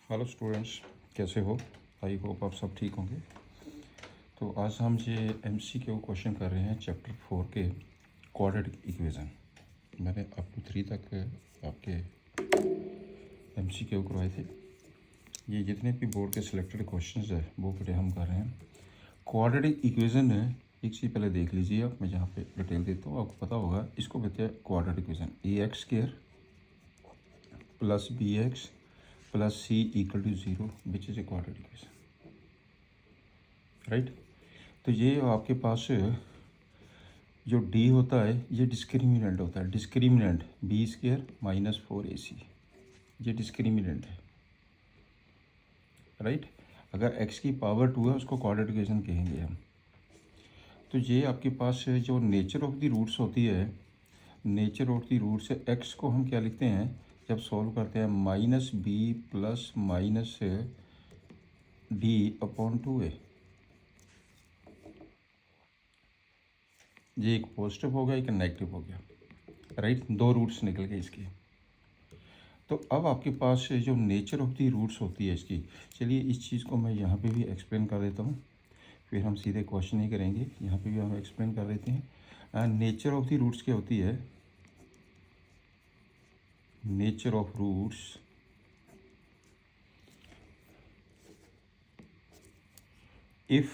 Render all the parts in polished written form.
Hello students, कैसे हो? I hope आप सब ठीक होंगे। तो आज हम ये MCQ क्वेश्चन कर रहे हैं चैप्टर 4 के क्वाड्रेटिक इक्वेशन। मैंने अप टू 3 तक आपके MCQ करवाए थे। ये जितने भी बोर्ड के सिलेक्टेड क्वेश्चंस है वो पहले हम कर रहे हैं। क्वाड्रेटिक इक्वेशन है, एक चीज़ पहले देख लीजिए आप, मैं यहाँ पे डिटेल देता हूँ, आपको पता होगा। इसको कहते हैं quadratic equation. AX² plus BX plus C equal to 0 which is a quadratic equation, right. तो ये आपके पास जो D होता है ये डिस्क्रिमिनेंट होता है। डिस्क्रिमिनेंट B² माइनस 4AC, ये डिस्क्रिमिनेंट है, राइट। अगर x की पावर 2 है उसको क्वाड्रेटिक इक्वेशन कहेंगे हम। तो ये आपके पास जो नेचर ऑफ द रूट्स होती है, नेचर ऑफ द रूट्स है, x को हम क्या लिखते हैं जब सॉल्व करते हैं, -b plus minus d upon 2a। ये एक पॉजिटिव हो गया, एक नेगेटिव हो गया, राइट। दो रूट्स निकल गए इसके। तो अब आपके पास जो नेचर ऑफ दी रूट्स होती है इसकी, चलिए इस चीज़ को मैं यहाँ पे भी एक्सप्लेन कर देता हूँ, फिर हम सीधे क्वेश्चन ही करेंगे। यहाँ पे भी हम एक्सप्लेन कर देते हैं। नेचर ऑफ दी रूट्स क्या होती है? नेचर ऑफ रूट्स इफ़,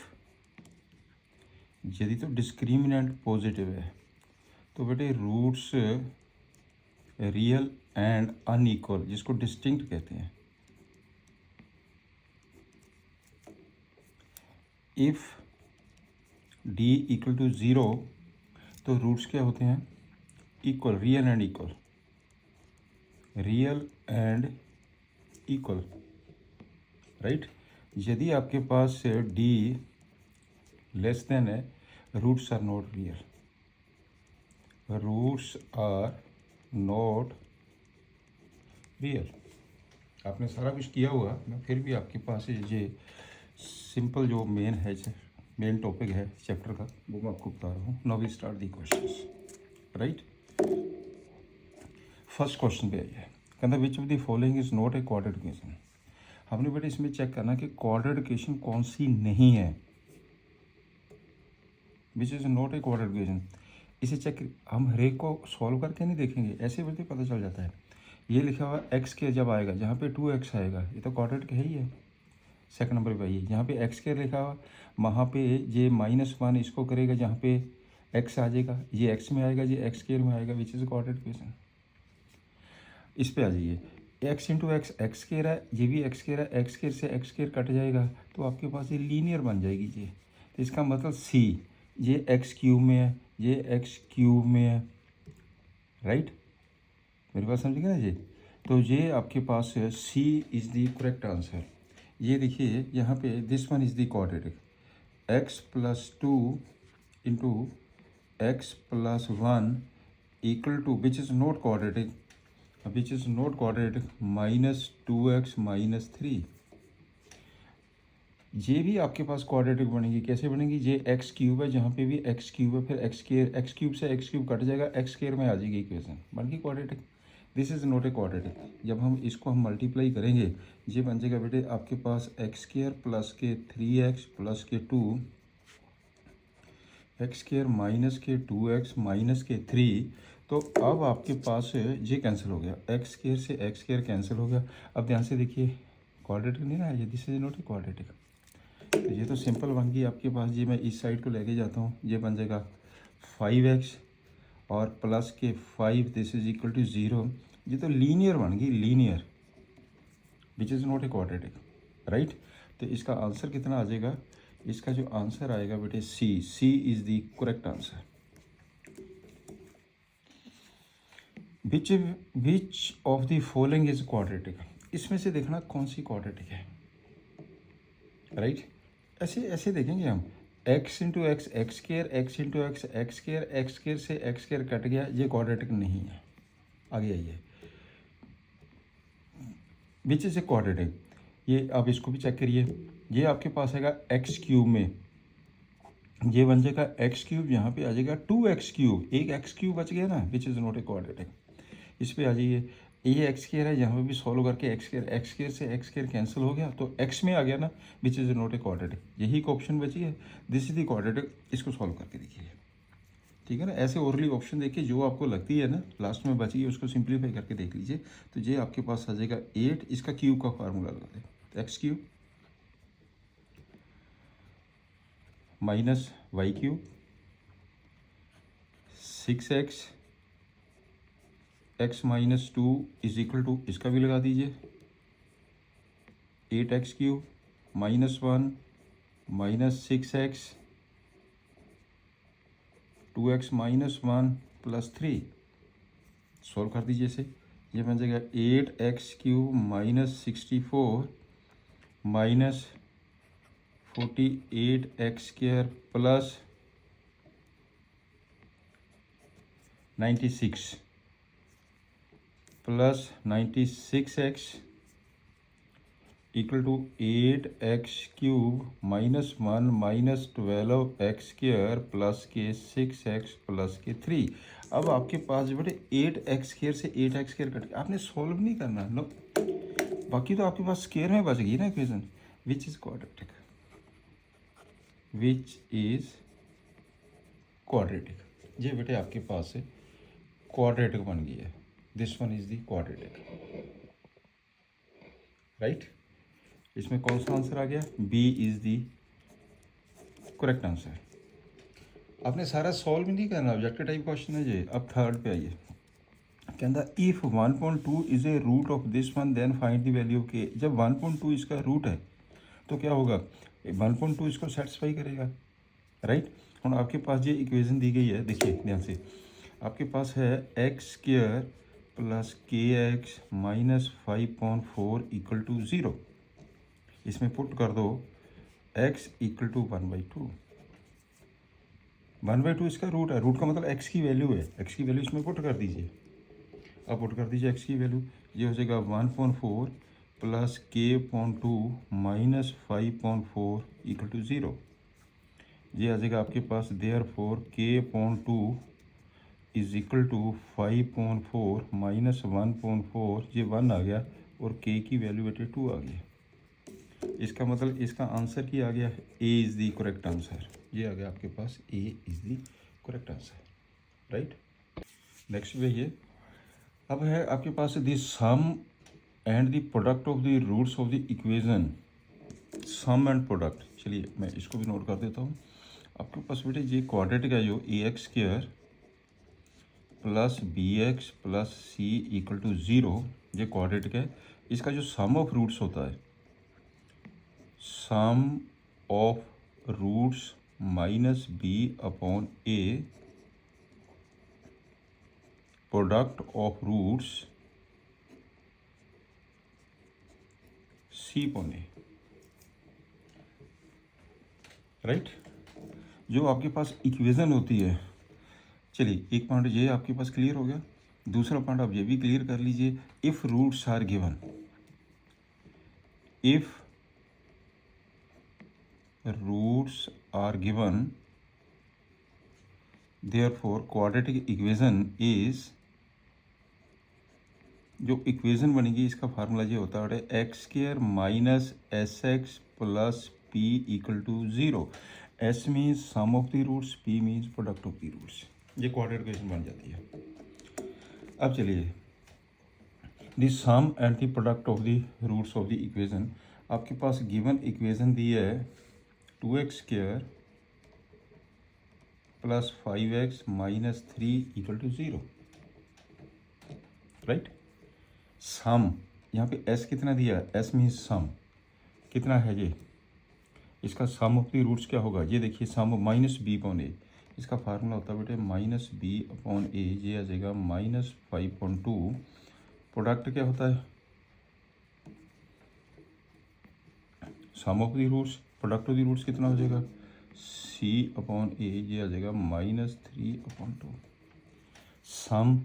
यदि तो डिस्क्रिमिनेंट पॉजिटिव है तो बेटे रूट्स रियल एंड अनइक्वल, जिसको डिस्टिंक्ट कहते हैं। इफ़ d इक्वल टू 0 तो रूट्स क्या होते हैं? Equal, real and equal, real and equal, right. यदि आपके पास d लेस देन है, roots are not real, roots are not real. आपने सारा कुछ किया हुआ, मैं फिर भी आपके पास ये सिंपल जो मेन टॉपिक है चैप्टर का वो मैं आपको बता रहा हूँ। Now we start the questions, right. First question पे आइए, कहता which of the following is not a quadratic equation. हमने बेटा इसमें चेक करना कि क्वाड्रेटिक इक्वेशन कौन सी नहीं है, विच is not a quadratic equation. इसे चेक हम हर एक को सॉल्व करके नहीं देखेंगे, ऐसे बोलते पता चल जाता है। ये लिखा हुआ x के जब आएगा, जहाँ पे 2x आएगा, ये तो क्वाड्रेटिक है ही है। सेकंड नंबर पे आइए, जहाँ पे x के लिखा हुआ, वहाँ पे ये -1 इसको करेगा, जहाँ पे x आ जाएगा, ये x में आएगा, ये x में आएगा, विच इज़ क्वाड्रेटिक इक्वेशन। इस पे आ जाइए, x into x x square है, ये भी एक्स स्केयर है, एक्स स्केयर से एक्स स्केयर कट जाएगा तो आपके पास ये लीनियर बन जाएगी ये। तो इसका मतलब c, ये एक्स क्यूब में है, ये एक्स क्यूब में है, राइट। मेरी बात समझ गए ना जी? तो ये आपके पास c is the correct answer. ये देखिए यहाँ पे this one is the quadratic, x plus 2 into x plus 1 equal to which is not quadratic, which is not quadratic, -2x minus 3। ये भी आपके पास क्वाड्रेटिक बनेगी। कैसे बनेगी? ये एक्स क्यूब है, जहाँ पे भी एक्स क्यूब है, फिर एक्स क्यूब से एक्स क्यूब कट जाएगा, एक्स स्केयर में आ जाएगी इक्वेशन, बन गई quadratic. This is not a quadratic. जब हम इसको हम मल्टीप्लाई करेंगे, ये बन जाएगा बेटे आपके पास एक्स स्केयर प्लस के 3x प्लस के 2, एक्स स्केयर माइनस के 2x माइनस के 3। तो अब आपके पास ये कैंसिल हो गया, एक्स स्केयर से एक्स स्केयर कैंसिल हो गया। अब ध्यान से देखिए, क्वाड्रेटिक नहीं ना, ये this is not a quadratic. तो ये तो सिंपल बन गई आपके पास। ये मैं इस साइड को लेके जाता हूँ, ये बन जाएगा 5x और प्लस के 5, दिस इज इक्वल टू 0। ये तो लीनियर बन गई, linear, which is not a quadratic, right. तो इसका आंसर कितना आ जाएगा? इसका जो आंसर आएगा बेटे C is the correct answer. Which of the following is quadratic. इसमें से देखना कौन सी क्वाड्रेटिक है, राइट। ऐसे ऐसे देखेंगे हम, x into x x square, x into x x square, x square से एक्स स्केयर कट गया, ये क्वाड्रेटिक नहीं है। आगे आइए, विच इज़ ए क्वाड्रेटिक। ये आप इसको भी चेक करिए, ये आपके पास आएगा एक्स क्यूब में, ये बन जाएगा एक्स क्यूब, यहाँ पे आ जाएगा 2x क्यूब, एक एक्स क्यूब बच गया ना, विच इज़ नॉट ए क्वाड्रेटिक। इस पे आ जाइए, ये एक्स स्क्वायर है, यहाँ पे भी सॉल्व करके एक्स स्क्वायर से एक्स स्क्वायर कैंसिल हो गया तो एक्स में आ गया ना, विच इज़ नॉट ए क्वाड्रेटिक। यही एक ऑप्शन बची है, दिस इज द क्वाड्रेटिक। इसको सॉल्व करके देखिए, ठीक है ना। ऐसे ओरली ऑप्शन देखिए, जो आपको लगती है ना लास्ट में बची है उसको सिंप्लीफाई करके देख लीजिए। तो ये आपके पास आ जाएगा 8, इसका क्यूब का फार्मूला लगा दें, तो x cube minus y cube 6x x minus 2 is equal to, इसका भी लगा दीजिए 8x cube -1 minus 6x 2x -1 + 3। Solve कर दीजिए इसे, ये बन जाएगा 8x cube -64 minus 48x² plus 96 plus 96x equal to 8x cube -1 minus 12x² plus के 6x प्लस के 3। अब आपके पास जो बेटे 8x² से 8x² कट, आपने सॉल्व नहीं करना, नो, बाकी तो आपके पास स्क्वायर में बच गई ना equation, which is quadratic, which is quadratic. ये बेटे आपके पास से क्वाड्रेटिक बन गई है, this one is the quadratic, right. इसमें कौन सा आंसर आ गया, b is the correct answer. आपने सारा सॉल्व नहीं करना, ऑब्जेक्टिव टाइप क्वेश्चन है ये। अब थर्ड पे आइए, कहता if 1.2 is a root of this one then find the value of k. जब 1.2 इसका रूट है तो क्या होगा, 1.2 इसको सेटिस्फाई करेगा, राइट। हम आपके पास ये इक्वेशन दी गई है, देखिए ध्यान से, आपके पास है x² plus kx minus 5/4 equal to 0। इसमें पुट कर दो x इक्वल टू 1/2। 1/2 इसका रूट है, रूट का मतलब x की वैल्यू है, x की वैल्यू इसमें पुट कर दीजिए। अब पुट कर दीजिए x की वैल्यू, ये हो जाएगा 1/4 plus k/2 minus 5/4 equal to 0। ये आ जाएगा आपके पास, therefore k/2 is equal to 5/4 minus 1/4, ये 1 आ गया और k की वैल्यू बेटे 2 आ गई। इसका मतलब इसका आंसर क्या आ गया, A is the correct answer. ये आ गया आपके पास, A is the correct answer, right. Next पे ये अब है आपके पास the sum and the product of the roots of the equation, sum and product. चलिए मैं इसको भी नोट कर देता हूँ। आपके पास बेटे ये क्वाड्रेटिक है, जो ax² plus bx plus c equal to 0, ये क्वाड्रेटिक है। इसका जो सम ऑफ रूट्स होता है, sum of roots minus b upon a, product of roots c upon a, right. जो आपके पास इक्वेशन होती है, चलिए एक पॉइंट ये आपके पास क्लियर हो गया। दूसरा पॉइंट आप ये भी क्लियर कर लीजिए, if roots are given, if roots are given therefore quadratic equation is, जो इक्वेशन बनेगी इसका फार्मूला ये होता है x² minus sx plus p equal to 0। s means sum of the roots, p means product of the roots. ये quadratic equation बन जाती है। अब चलिए, the sum and the product of the roots of the equation, आपके पास given equation दी है 2x² plus 5x minus 3 equal to 0, right. Sum, यहाँ पे s कितना दिया है, s मीन्स सम, कितना है ये, इसका सम ऑफ द रूट्स क्या होगा, ये देखिए सम माइनस b अपॉन a, इसका फार्मूला होता है बेटे माइनस b अपॉन a, ये आ जाएगा -5/2। प्रोडक्ट क्या होता है, sum of the roots, product of the roots कितना हो जाएगा, c अपॉन a, ये आ जाएगा -3/2। सम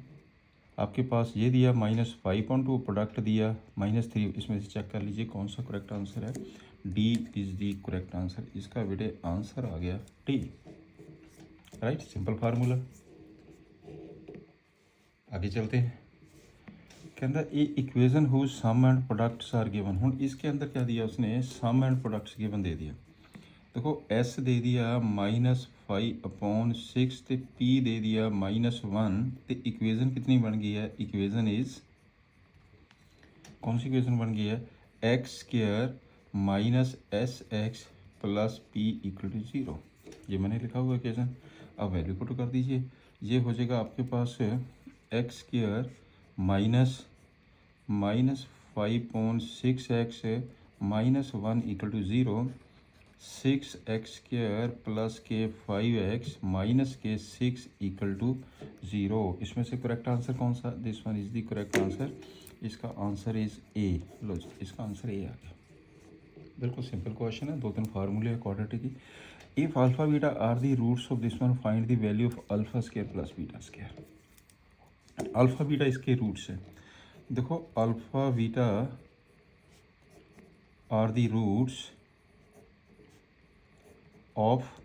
आपके पास ये दिया -5/2, प्रोडक्ट दिया -3, इसमें से चेक कर लीजिए कौन सा करेक्ट आंसर है, D is the correct answer. इसका बेटे आंसर आ गया डी, राइट। Simple formula. आगे चलते हैं। कहता ये equation whose sum and products are given. हुण इसके अंदर क्या दिया उसने, सम एंड प्रोडक्ट्स गिवन दे दिया। देखो एस दे दिया -5/6 तो पी दे दिया -1 तो इक्वेजन कितनी बन गई है, इक्वेजन इज कौन सी इक्वेजन बन गई है, x² -sx + p = 0। ये मैंने लिखा हुआ इक्वेजन। अब वैल्यू पुट कर दीजिए, ये हो जाएगा आपके पास x² -5/6x -1 = 0, 6x² + k 5x - k 6 = 0। इसमें से करेक्ट आंसर कौन सा, this one is the correct answer. इसका आंसर इज ए। लो जी, इसका आंसर ए आ गया। बिल्कुल सिंपल क्वेश्चन है, 2-3 फार्मूले है क्वाड्रेटिक की। If alpha beta are the roots of this one, find the value of α² + β²। Alpha beta इसके रूट्स है। देखो alpha beta are the roots of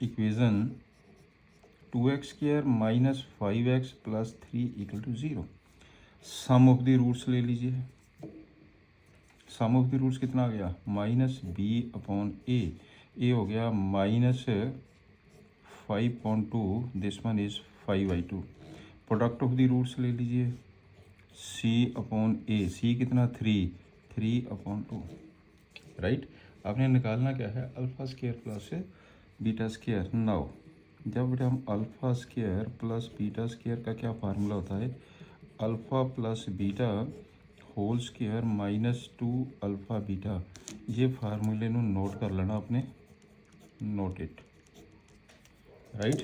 equation 2x² - 5x + 3 = 0। Sum of the roots ले लीजिए। सम of the roots कितना आ गया, -b/a। ए हो गया -5/2, this one is 5/2। Product of the roots ले लीजिए, c/a। c कितना, 3/2। राइट। आपने निकालना क्या है, α² + β²। नाउ जब बेटा हम α² + β² का क्या फार्मूला होता है, α + बीटा होल स्क्वायर -2 α बीटा। ये फार्मूले नू नोट कर लेना आपने, नोट इट। राइट।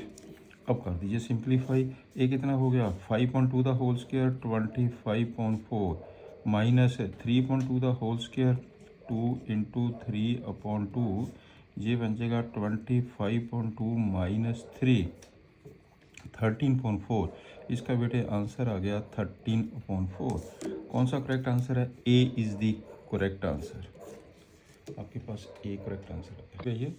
अब कर दीजिए सिंप्लीफाई। ये कितना हो गया, 5/2 the whole square 25/4 -3/2 the whole square 2 × 3/2। ये बन जाएगा 25/2 - 3 13/4। इसका बेटे आंसर आ गया 13/4। कौन सा करेक्ट आंसर है, A is the correct answer. आपके पास ए करेक्ट आंसर है। ये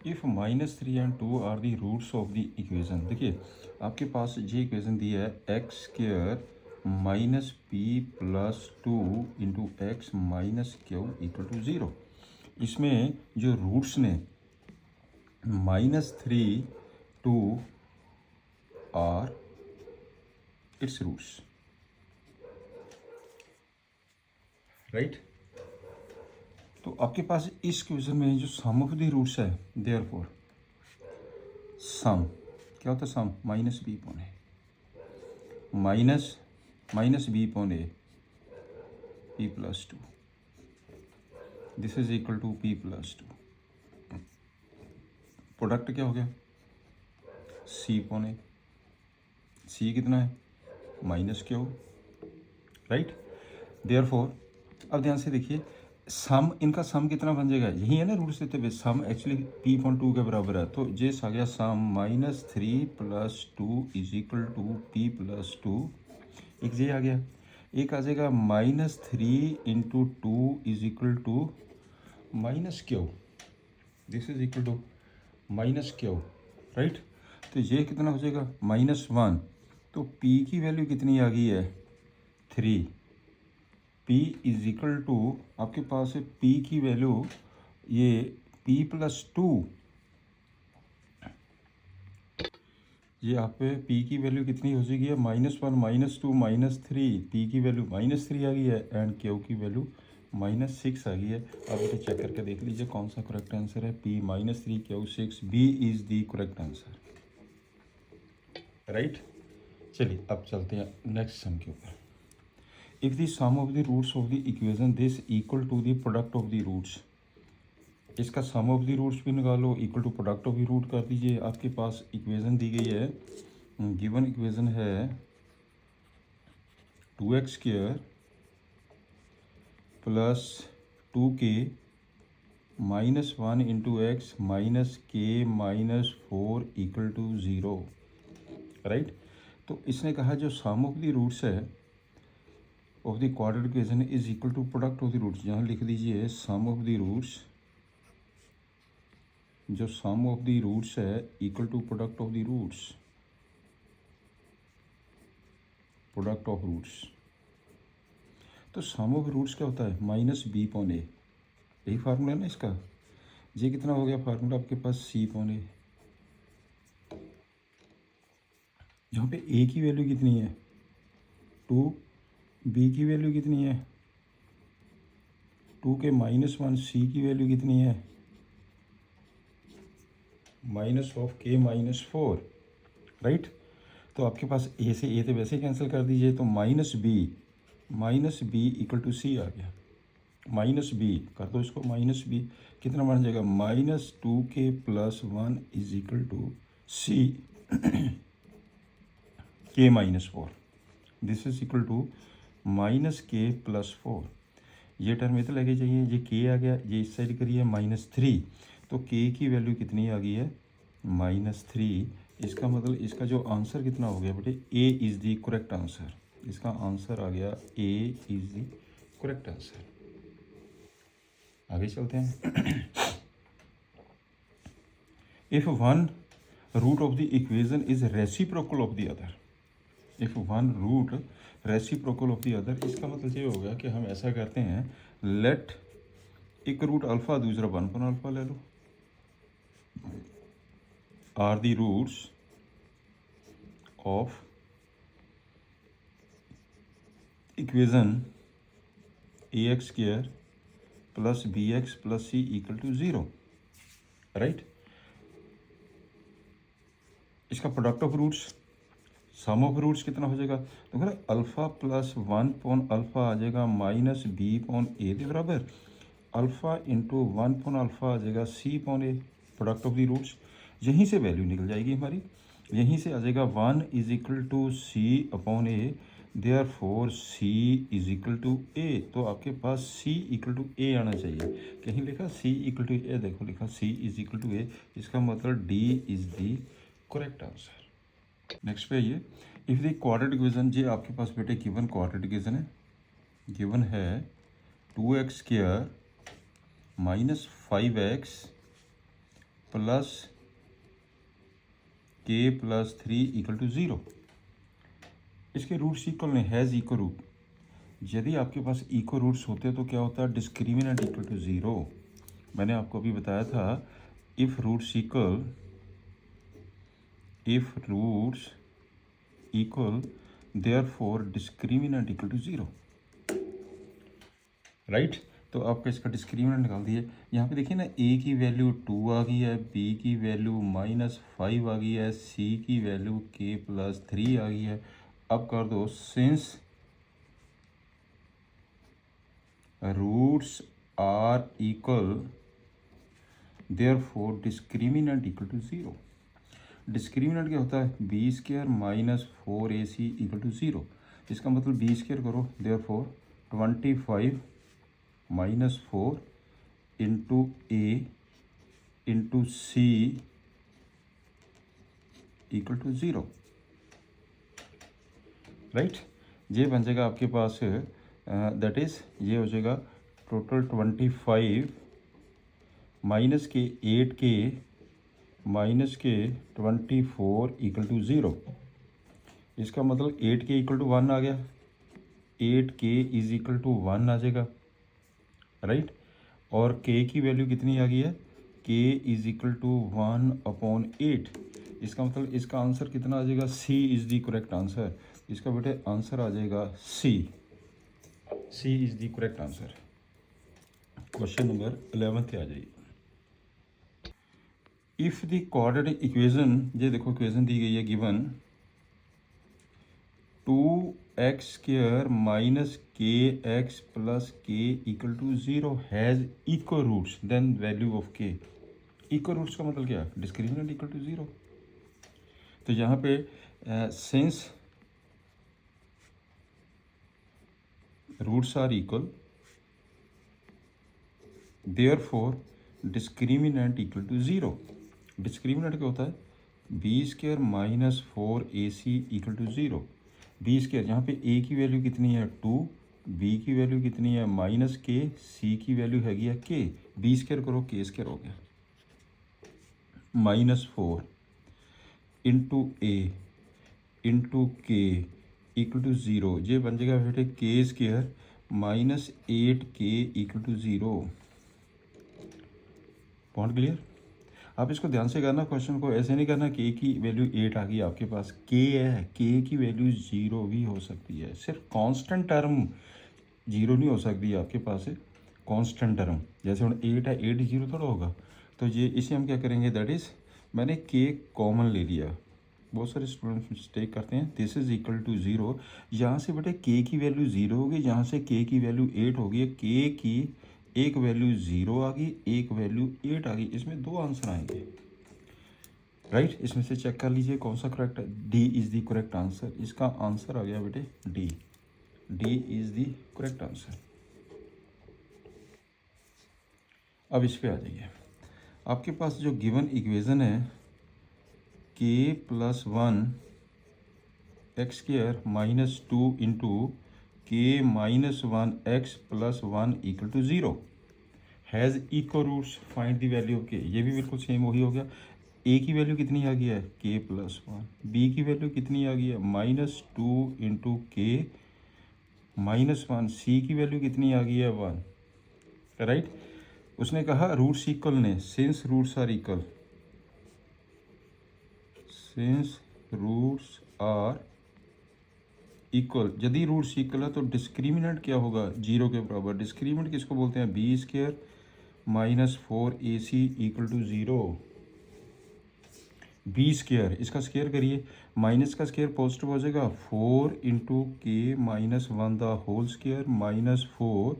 if -3 and 2 are the roots of the equation. देखिए आपके पास ये इक्वेजन दी है x² -p + 2 × x - q = 0। इसमें जो रूट्स ने -3 2 आर इट्स रूट्स। राइट। तो आपके पास इस क्वेश्चन में जो सम ऑफ द रूट्स है, देयरफॉर सम क्या होता है, sum -b/a -b/a p + 2, this is equal to p + 2। Product क्या हो गया, c/a। c कितना है, -q। राइट। देयरफॉर अब ध्यान से देखिए, सम इनका सम कितना बन जाएगा, यही है ना रूट्स देते हुए। सम एक्चुअली p/2 के बराबर है, तो ये आ गया सम -3 + 2 = p + 2। एक ये आ गया, एक आ जाएगा -3 × 2 = -q, this is equal to -q। Right. तो ये कितना हो जाएगा, -1। तो p की वैल्यू कितनी आ गई है, 3। p = आपके पास है p की वैल्यू, ये p + 2। ये आप पे p की वैल्यू कितनी हो जाएगी है, -1 -2 -3। p की वैल्यू -3 आ गई है एंड q की वैल्यू -6 आ गई है। अब इसे चेक करके देख लीजिए कौन सा करेक्ट आंसर है, p -3 q 6, b is the correct answer. Right. चलिए अब चलते हैं नेक्स्ट सम के ऊपर। If the sum of the roots of the equation this equal to the product of the roots. इसका सम ऑफ द रूट्स भी निकालो, equal to product of the root कर दीजिए। आपके पास इक्वेजन दी गई है, गिवन इक्वेजन है 2x² + 2k -1 × x - k - 4 = 0। Right. तो इसने कहा जो सम ऑफ द रूट्स है of the quadratic equation is equal to product of the roots. यहाँ लिख दीजिए सम ऑफ द रूट्स, जो सम ऑफ द रूट्स है equal to product of the roots, product of roots. तो sum of roots क्या होता है, minus B pawn ए, यही फार्मूला है ना इसका। ये कितना हो गया फार्मूला आपके पास, सी पॉन ए। यहाँ पे ए की वैल्यू कितनी है 2, बी की वैल्यू कितनी है 2 के -1, सी की वैल्यू कितनी है -(k-4), राइट। तो आपके पास ए से ए तो वैसे ही कैंसिल कर दीजिए, तो minus B equal to C आ गया। माइनस बी कर दो इसको, माइनस बी कितना बन जाएगा, -2k+1 is equal to C k-4। This is equal to -k+4। ये टर्म इधर लगे चाहिए, ये k आ गया, ये इस साइड करिए -3, तो k की वैल्यू कितनी आ गई है -3। इसका मतलब इसका जो आंसर कितना हो गया बेटे, A is the correct answer. इसका आंसर आ गया A is the correct answer. आगे चलते हैं। If one root of the equation is reciprocal of the other, if one root reciprocal of the other, इसका मतलब ये हो गया कि हम ऐसा करते हैं, लेट एक रूट अल्फा दूसरा 1 अल्फा ले लो, are the roots of equation ax² + bx + c = 0, right. इसका product of roots, sum of roots कितना हो जाएगा, तो फिर अल्फ़ा + 1/α आ जाएगा -b/a के बराबर, अल्फ़ा इंटू 1/α आ जाएगा c/a, product of the roots. यहीं से वैल्यू निकल जाएगी हमारी, यहीं से आ जाएगा 1 = c/a, देयरफॉर c = a। तो आपके पास c = a आना चाहिए। कहीं लिखा c = a, देखो लिखा c = a, इसका मतलब d is the correct answer. Next पे आइए, इफ़ द क्वाड्रेटिक इक्वेशन, ये आपके पास बेटे गिवन क्वाड्रेटिक इक्वेशन है, गिवन है 2x² - 5x + k + 3 = 0। इसके रूट्स इक्वल नहीं, हैज़ इक्वल रूट। यदि आपके पास इक्वल रूट्स होते तो क्या होता है, डिस्क्रिमिनेंट इक्वल टू 0। मैंने आपको अभी बताया था, if roots equal therefore discriminant equal to 0, right. तो आपका इसका डिस्क्रिमिनेंट निकाल दिए। यहाँ पे देखिए ना, a की वैल्यू 2 आ गई है, b की वैल्यू -5 आ गई है, c की वैल्यू k + 3 आ गई है। अब कर दो, since roots are equal therefore discriminant equal to 0। Discriminant क्या होता है, b² - 4ac = 0। इसका मतलब b² करो, therefore 25 - 4 into a into c = 0, right. ये बन जाएगा आपके पास, दैट इज़ ये हो जाएगा टोटल 25 -के 8k -के 24 = 0। इसका मतलब 8k = 1 आ गया, 8k = 1 आ जाएगा, राइट। और k की वैल्यू कितनी आ गई है, k = 1/8। इसका मतलब इसका आंसर कितना आ जाएगा, c is the correct answer. इसका बेटे आंसर आ जाएगा c is the correct answer. Question number 11 पे आ जाइए। इफ़ द क्वाड्रेटिक इक्वेशन, ये देखो इक्वेशन दी गई है, given 2x² - kx + k = 0 has equal roots, then value of k। Equal roots का मतलब क्या, डिस्क्रिमिनेंट इक्वल टू 0। तो यहाँ पे since roots are equal therefore discriminant equal to 0। Discriminant क्या होता है, b² - 4ac = 0। b², यहाँ पे a की वैल्यू कितनी है 2, b की वैल्यू कितनी है -k, c की वैल्यू हैगी है k, b² करो k² हो गया, -4 इंटू a इंटू k = 0। ये बन जाएगा बेटे k² -8k equal to 0। Point clear. आप इसको ध्यान से करना, क्वेश्चन को ऐसे नहीं करना k की वैल्यू 8 आ गई आपके पास, k है, k की वैल्यू 0 भी हो सकती है, सिर्फ कांस्टेंट टर्म 0 नहीं हो सकती आपके पास है कांस्टेंट टर्म। जैसे हम 8 है, 8 0 थोड़ा होगा। तो ये इसे हम क्या करेंगे, दैट इज़ मैंने k कॉमन ले लिया। बहुत सारे स्टूडेंट्स मिस्टेक करते हैं, दिस इज इक्वल टू 0। यहाँ से बेटे k की वैल्यू 0 होगी, यहाँ से k की वैल्यू 8 होगी, k की एक वैल्यू 0 आ गई, एक वैल्यू 8 आ गई, इसमें दो आंसर आएंगे, राइट। इसमें से चेक कर लीजिए कौन सा करेक्ट है। D is the correct answer, इसका आंसर आ गया बेटे D, D is the correct answer. अब इस पे आ जाइए, आपके पास जो गिवन इक्वेशन है k + 1 X square -2 into k - 1 x + 1 equal to 0 has equal roots, find the value of k। ये भी बिल्कुल सेम वही हो गया। a की वैल्यू कितनी आ गई है, k + 1। b की वैल्यू कितनी आ गई है, -2 इंटू k - 1। c की वैल्यू कितनी आ गई है, 1, राइट। उसने कहा रूट्स इक्वल ने, since roots are equal, since roots are equal, यदि रूट्स इक्वल है तो डिस्क्रिमिनेंट क्या होगा, 0 के बराबर। डिस्क्रिमिनेंट किसको बोलते हैं, B square -4ac equal to 0। B square, इसका स्क्वायर करिए, माइनस का स्क्वायर पॉजिटिव हो जाएगा, 4 into K -1 the whole square -4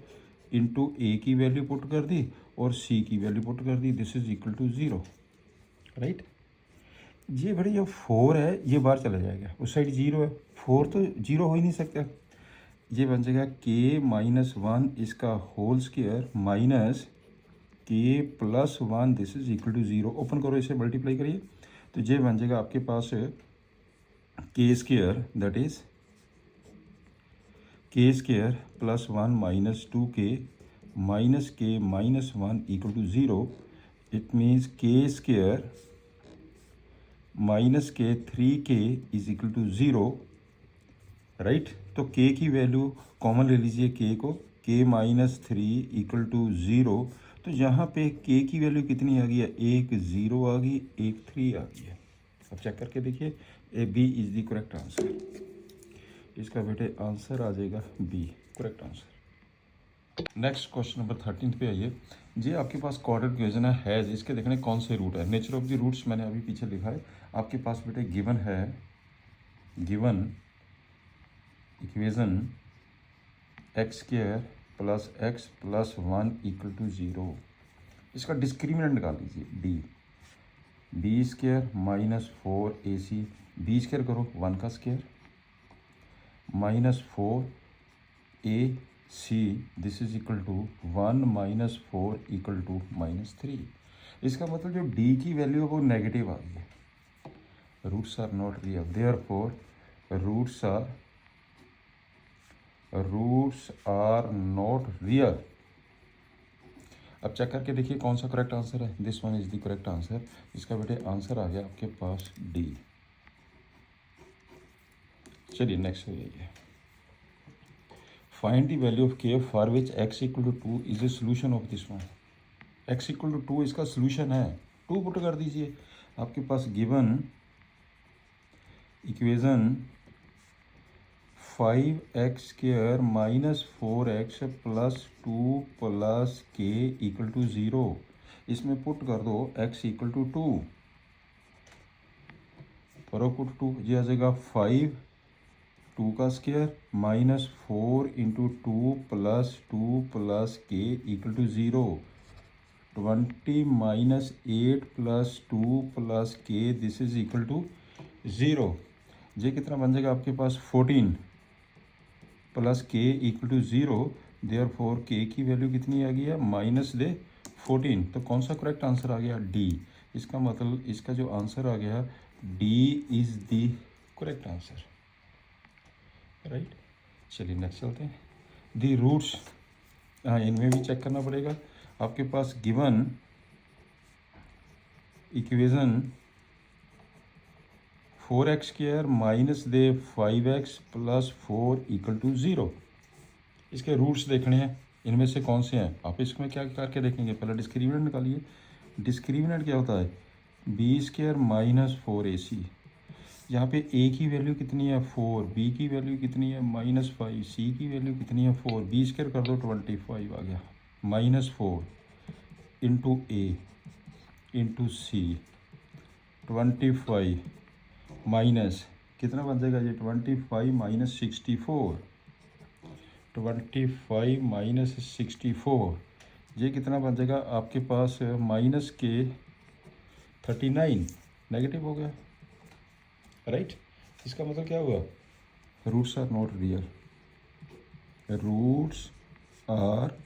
into A की वैल्यू पुट कर दी और सी की वैल्यू पुट कर दी, this is equal to 0, right. ये बड़ी जो 4 है ये बाहर चला जाएगा, उस साइड 0 है, 4 तो 0 हो ही नहीं सकता। ये बन जाएगा k - 1 इसका whole square minus k + 1, this is equal to 0। Open करो, इसे मल्टीप्लाई करिए, तो ये बन जाएगा आपके पास k square, that is k square + 1 - 2k -k - 1 equal to 0। It means k square -k 3k is equal to 0, right. तो k की वैल्यू कॉमन ले लीजिए, k को, k - 3 इक्वल टू 0। तो यहाँ पे k की वैल्यू कितनी आ गई है, एक 0 आ गई, एक 3 आ गई है। अब चेक करके देखिए, A B is the correct answer. इसका बेटे आंसर आ जाएगा B, correct answer. Next question number 13 पे आइए जी। आपके पास क्वाड्रेटिक इक्वेशन है हैज़, इसके देखने कौन से रूट है। नेचर ऑफ द रूट्स मैंने अभी पीछे लिखा है। आपके पास बेटे गिवन है, given equation x² + x + 1 equal to 0। इसका डिस्क्रिमिनेंट निकाल लीजिए, डी, b² -4ac, b² करो 1 का square -4ac, this is equal to 1 - 4 equal to -3। इसका मतलब जो d की वैल्यू है वो नेगेटिव आ गई है। Roots are not real, therefore roots are not real. अब चेक करके देखिए कौन सा करेक्ट आंसर है, this one is the correct answer. इसका बेटे आंसर आ गया आपके पास डी। चलिए नेक्स्ट हो जाइए, find the value of k for which x = 2 is the solution of this one. x = 2 इसका सोल्यूशन है, 2 पुट कर दीजिए। आपके पास given equation 5x² - 4x + 2 + k = 0। इसमें पुट कर दो x = 2, करो पुट 2, ये आ जाएगा 5 2 का square -4 into 2 + 2 + k = 0। 20 - 8 + 2 + k, this is equal to 0। ये कितना बन जाएगा आपके पास, 14 + k = 0। देयरफॉर k की वैल्यू कितनी आ गई है, -14। तो कौन सा करेक्ट आंसर आ गया, डी। इसका मतलब इसका जो आंसर आ गया D is the correct answer, right. चलिए नेक्स्ट चलते हैं। दी रूट्स, हाँ इनमें भी चेक करना पड़ेगा। आपके पास गिवन इक्वेशन 4x² - 5x + 4 = 0। इसके रूट्स देखने हैं, इनमें से कौन से हैं। आप इसमें क्या करके देखेंगे, पहले डिस्क्रिमिनेंट निकालिए। डिस्क्रिमिनेंट क्या होता है, b² माइनस 4ac। यहाँ पे a की वैल्यू कितनी है 4, b की वैल्यू कितनी है -5, c की वैल्यू कितनी है 4, b² कर दो 25 आ गया, -4 into a into c, 25 minus कितना बन जाएगा ये 25 माइनस 64, 25 माइनस 64 ये कितना बन जाएगा आपके पास माइनस के 39, नेगेटिव हो गया, राइट। इसका मतलब क्या हुआ, roots are not real, roots are,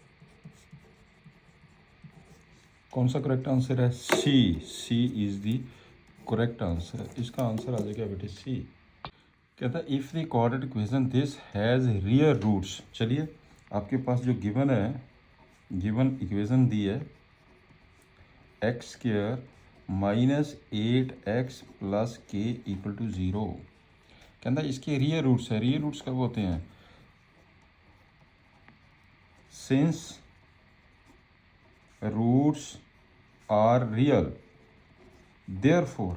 कौन सा करेक्ट आंसर है, C is the correct answer. इसका आंसर आ जाएगा बेटे सी। कहता है if the quadratic equation this has real roots. चलिए आपके पास जो गिवन है, गिवन इक्वेशन दी है x² minus 8x plus K equal to 0। कहता है इसके रियल रूट्स है। रियल रूट्स कब होते हैं, since roots are real therefore,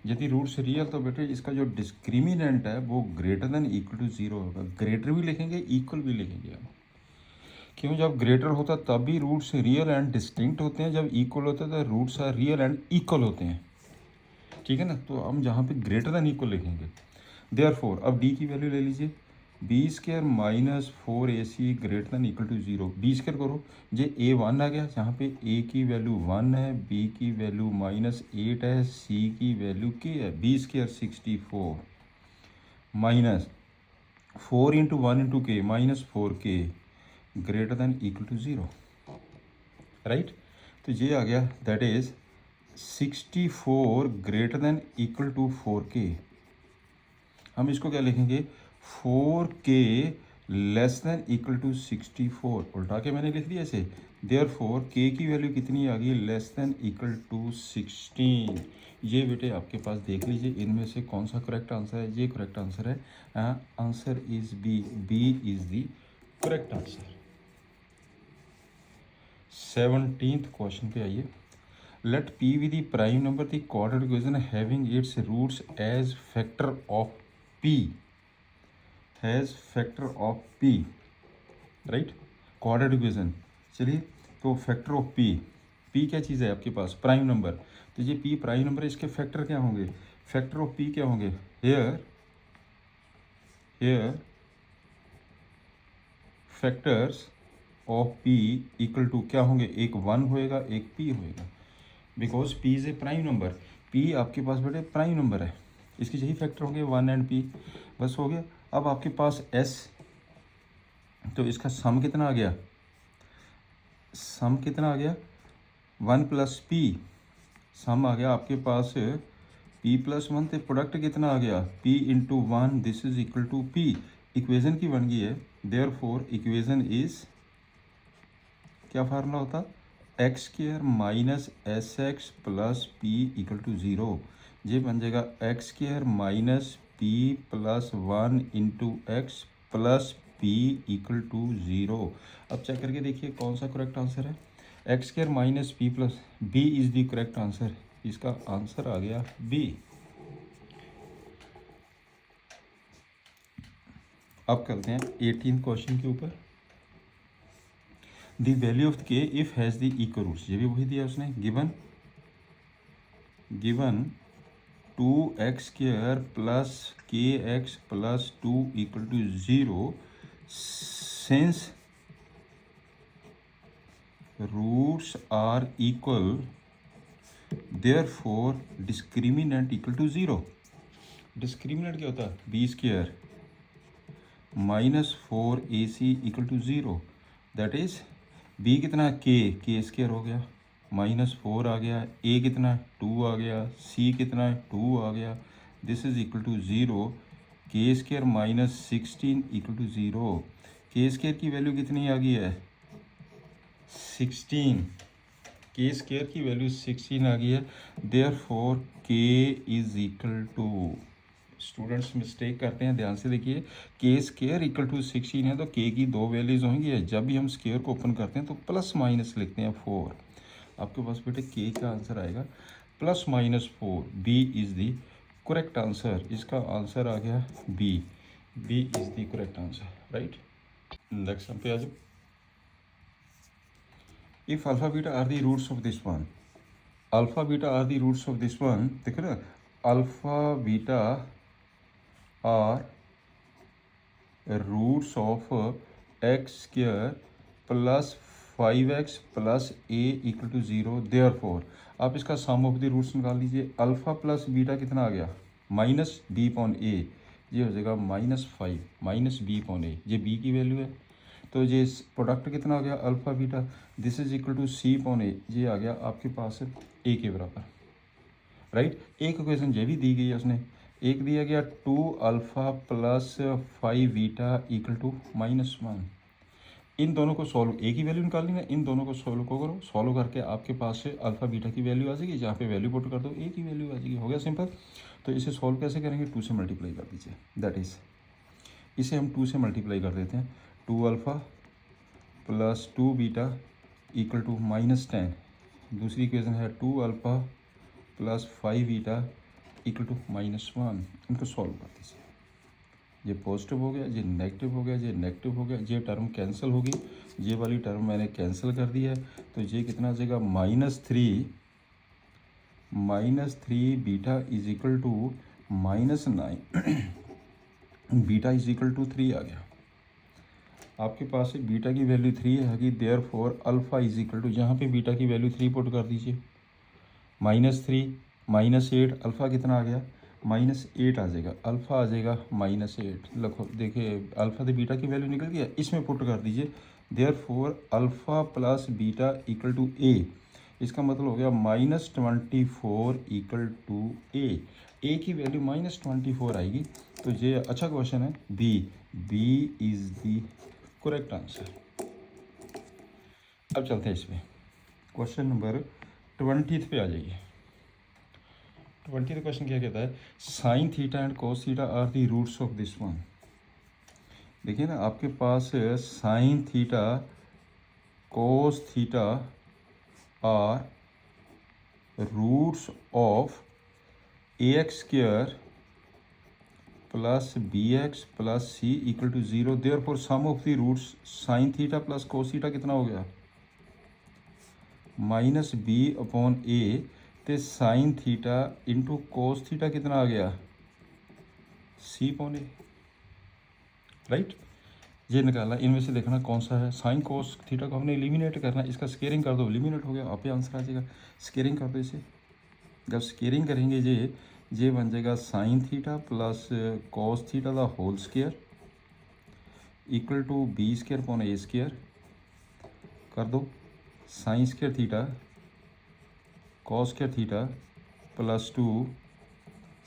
यदि रूट्स रियल तो बेटे इसका जो डिस्क्रिमिनेंट है वो ग्रेटर देन इक्वल टू 0 होगा। ग्रेटर भी लिखेंगे, इक्वल भी लिखेंगे हम, क्यों, जब ग्रेटर होता है तब भी रूट्स रियल एंड डिस्टिंक्ट होते हैं, जब इक्वल होता है तो roots are real and equal होते हैं, ठीक है ना। तो हम जहाँ पे ग्रेटर देन इक्वल लिखेंगे। देयरफॉर अब d की वैल्यू ले लीजिए, b² minus 4ac greater than equal to 0, b² करो, ये a1 आ गया, जहाँ पे a की वैल्यू 1 है, b की वैल्यू -8 है, c की वैल्यू k है, b² 64 minus 4 into 1 into K -4k greater than equal to 0, right. तो ये आ गया, that is 64 greater than equal to 4k। हम इसको क्या लिखेंगे, 4k less than equal to 64, उल्टा के मैंने लिख दिया ऐसे। देयरफॉर k की वैल्यू कितनी आ गई, लेस देन इक्वल टू 16। ये बेटे आपके पास देख लीजिए इनमें से कौन सा करेक्ट आंसर है। ये करेक्ट आंसर है, answer is B is the correct answer. 17th question पे आइए। Let p be the prime number the quadratic equation having its roots as factor of p, has factor of p, right, quadratic equation। चलिए तो factor of p क्या चीज़ है आपके पास, prime number. तो ये p prime number है, इसके factor क्या होंगे, फैक्टर ऑफ p क्या होंगे, here factors of p equal to क्या होंगे, एक 1 होएगा एक p होएगा, because p is a prime number. p आपके पास बेटे प्राइम नंबर है, इसके यही फैक्टर होंगे 1 एंड p, बस हो गया। अब आपके पास s, तो इसका सम कितना आ गया, सम कितना आ गया 1 प्लस p, सम आ गया आपके पास p प्लस 1, तो प्रोडक्ट कितना आ गया p into 1, this is equal to p। Equation की बन गई है, देयरफॉर इक्वेशन इज, क्या फार्मूला होता, x² minus sx plus p equal to 0। ये बन जाएगा x² minus p plus 1 into x plus p equal to 0। अब चेक करके देखिए कौन सा करेक्ट आंसर है, x² minus p plus b is the correct answer. इसका आंसर आ गया b। अब करते हैं 18th क्वेश्चन के ऊपर। The value of k if has the equal roots, ये भी वही दिया उसने, given 2x² plus kx plus 2 equal to 0 since roots are equal therefore discriminant equal to 0। Discriminant क्या होता है, b² minus 4ac equal to 0, that is b कितना k² हो गया, -4 आ गया, a कितना 2 आ गया, c कितना 2 आ गया, this is equal to 0, k² minus 16 equal to 0। k² की वैल्यू कितनी आ गई है 16, k² की वैल्यू 16 आ गई है, therefore k is equal to students mistake करते हैं, ध्यान से देखिए। के स्केयर इक्वल टू 16 है तो के की दो वैल्यूज होंगी। जब भी हम स्केयर को ओपन करते हैं तो प्लस माइनस लिखते हैं 4। आपके पास बेटे के का आंसर आएगा +-4। B is the correct answer. इसका आंसर आ गया B. B is the correct answer, right. Next हम पे आ जाओ। If alpha beta are the roots of this one, alpha beta are the roots of this one, देखो ना, alpha beta are roots of x² plus 5x plus a equal to 0, therefore आप इसका sum of the roots निकाल लीजिए। Alpha plus beta कितना आ गया, -b/a, ये हो जाएगा -5 माइनस b/a, ये b की वैल्यू है। तो ये प्रोडक्ट कितना आ गया alpha beta, this is equal to c/a, ये आ गया आपके पास a के बराबर, राइट। एक इक्वेशन ये भी दी गई है उसने, एक दिया गया 2 alpha plus 5 beta equal to -1। इन दोनों को सॉल्व, एक ही वैल्यू निकालनी है, इन दोनों को सॉल्व को करो, सॉल्व करके आपके पास से अल्फ़ा बीटा की वैल्यू आ जाएगी, जहाँ पे वैल्यू पुट कर दो एक ही वैल्यू आ जाएगी, हो गया सिंपल। तो इसे सॉल्व कैसे करेंगे, 2 से मल्टीप्लाई कर दीजिए, दैट इज़ इसे हम 2 से मल्टीप्लाई कर देते हैं। 2 alpha plus 2 beta equal to -10। दूसरी इक्वेशन है 2 alpha plus 5 beta equal to -1। इनको सॉल्व कर दीजिए, ये पॉजिटिव हो गया, ये नेगेटिव हो गया, ये नेगेटिव हो गया, ये टर्म कैंसिल होगी, ये वाली टर्म मैंने कैंसिल कर दी है। तो ये कितना आ जाएगा, -3 beta is equal to -9 beta is equal to 3 आ गया। आपके पास बीटा की वैल्यू 3 है कि therefore alpha is equal to, यहाँ पे बीटा की वैल्यू 3 पुट कर दीजिए, -3 -8, अल्फ़ा कितना आ गया, -8 आ जाएगा, अल्फ़ा आ जाएगा -8। लिखो, देखिए अल्फ़ा तो बीटा की वैल्यू निकल गया, इसमें पुट कर दीजिए, therefore alpha plus beta equal to a। इसका मतलब हो गया -24 इक्वल टू a की वैल्यू -24 आएगी। तो ये अच्छा क्वेश्चन है, B is the correct answer. अब चलते हैं इसमें, क्वेश्चन नंबर 20 पे आ जाइए। 20 क्वेश्चन क्या कहता है, sine theta and cos theta are the roots of this one. देखिए ना, आपके पास sine theta cos theta are roots of ax² plus bx plus c equal to 0, therefore sum of the roots sine theta plus cos theta कितना हो गया, -b/a, तो sine theta into cos theta कितना आ गया, c/a, राइट। ये निकालना, इनमें से देखना कौन सा है। साइन कोस थीटा को हमने एलिमिनेट करना, इसका स्केयरिंग कर दो, एलिमिनेट हो गया, आप ही आंसर आ जाएगा। स्केयरिंग कर दो इसे, जब स्केयरिंग करेंगे ये बन जाएगा sine theta plus cos theta the whole square equal to b²/a² कर दो। Sine square theta cos square theta plus 2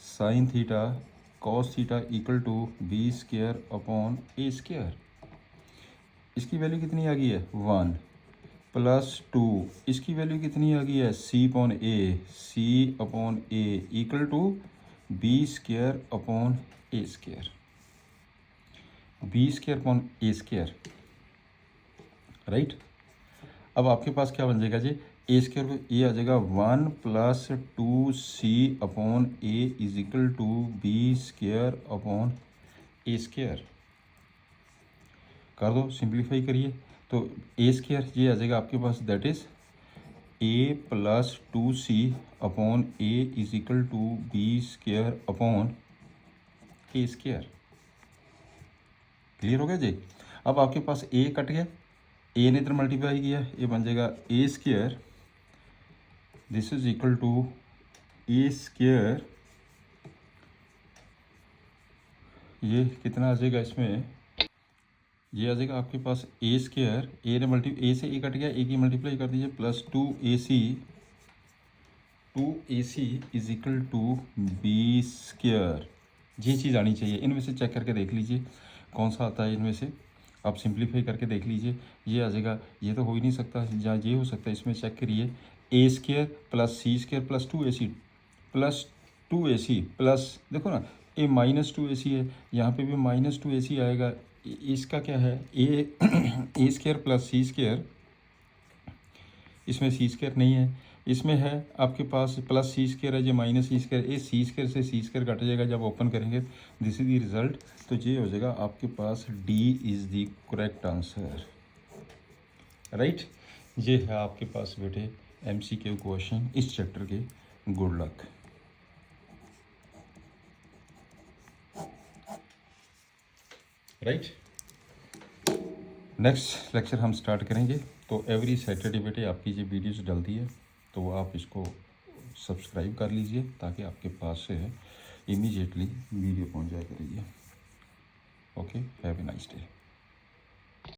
sine theta cos theta equal to b²/a²। इसकी वैल्यू कितनी आ गई है, 1 प्लस 2, इसकी वैल्यू कितनी आ गई है, c/a equal to b²/a², b²/a², right. अब आपके पास क्या बन जाएगा जी, a² को ये आ जाएगा 1 plus 2c/a is equal to b²/a²। कर दो, सिंप्लीफाई करिए, तो a² ये आ जाएगा आपके पास, that is a plus 2c/a is equal to b²/a²। Clear हो गया जी। अब आपके पास a कट गया, a ने इधर मल्टीप्लाई किया, ये बन जाएगा a², this is equal to a², ये कितना आ जाएगा इसमें, ये आ जाएगा आपके पास a², a ने a से a कट गया, a की मल्टीप्लाई कर दीजिए, plus 2ac is equal to b²। ये चीज़ आनी चाहिए, इनमें से चेक करके देख लीजिए कौन सा आता है, इनमें से आप सिंप्लीफाई करके देख लीजिए, ये आ जाएगा। ये तो हो ही नहीं सकता, जहाँ ये हो सकता है, इसमें चेक करिए, a² plus c² plus 2ac plus 2ac plus, देखो ना, ए -2ac है, यहाँ पे भी -2ac आएगा। इसका क्या है, ए स्क्वायर प्लस सी स्क्वायर, इसमें सी स्क्वायर नहीं है, इसमें है आपके पास प्लस सी स्क्वायर है, जो माइनस सी स्क्वायर, ये सी स्क्वायर से सी स्क्वायर कट जाएगा जब ओपन करेंगे, दिस इज द रिजल्ट। तो ये हो जाएगा आपके पास D is the correct answer, right. ये है आपके पास बेटे MCQ क्वेश्चन इस चैप्टर के। Good luck. Right, next lecture हम स्टार्ट करेंगे। तो एवरी सैटरडे बेटे आपकी जो वीडियोस डलती है तो आप इसको सब्सक्राइब कर लीजिए ताकि आपके पास से इमीडिएटली वीडियो पहुंच जाया करेगी। Okay, have a nice day.